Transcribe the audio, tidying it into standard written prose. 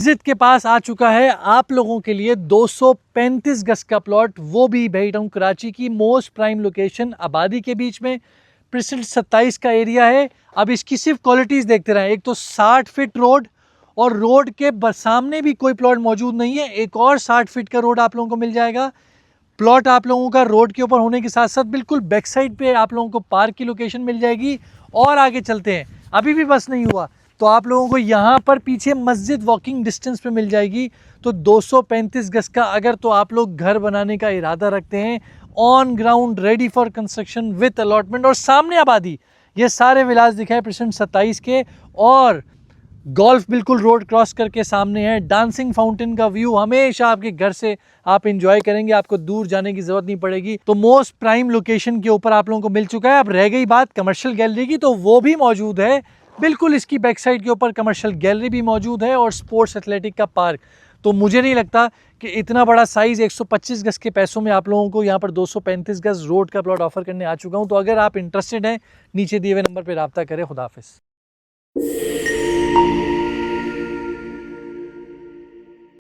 मस्जिद के पास आ चुका है आप लोगों के लिए 235 गज का प्लॉट, वो भी बेईटाउन कराची की मोस्ट प्राइम लोकेशन, आबादी के बीच में, प्रेसिडेंट 27 का एरिया है। अब इसकी सिर्फ क्वालिटीज़ देखते रहें। एक तो 60 फीट रोड, और रोड के सामने भी कोई प्लॉट मौजूद नहीं है, एक और 60 फीट का रोड आप लोगों को मिल जाएगा। प्लॉट आप लोगों का रोड के ऊपर होने के साथ साथ बिल्कुल बैक साइड पे आप लोगों को पार्क की लोकेशन मिल जाएगी। और आगे चलते हैं, अभी भी बस नहीं हुआ तो आप लोगों को यहाँ पर पीछे मस्जिद वॉकिंग डिस्टेंस पे मिल जाएगी। तो 235 गज का अगर तो आप लोग घर बनाने का इरादा रखते हैं, on ground ready for construction with allotment, और सामने आबादी, ये सारे विलास दिखाए प्रेसिडेंट 27 के, और गोल्फ बिल्कुल रोड क्रॉस करके सामने है। डांसिंग फाउंटेन का व्यू हमेशा आपके घर से आप एंजॉय करेंगे, आपको दूर जाने की जरूरत नहीं पड़ेगी। तो मोस्ट प्राइम लोकेशन के ऊपर आप लोगों को मिल चुका है। अब रह गई बात कमर्शियल गैलरी की, तो वो भी मौजूद है बिल्कुल इसकी बैक साइड के ऊपर। कमर्शियल गैलरी भी मौजूद है और स्पोर्ट्स एथलेटिक का पार्क। तो मुझे नहीं लगता कि इतना बड़ा साइज 125 गज के पैसों में आप लोगों को यहाँ पर 235 गज रोड का प्लॉट ऑफर करने आ चुका हूँ। तो अगर आप इंटरेस्टेड हैं, नीचे दिए हुए नंबर पर रब्ता करें। खुदा हाफिज।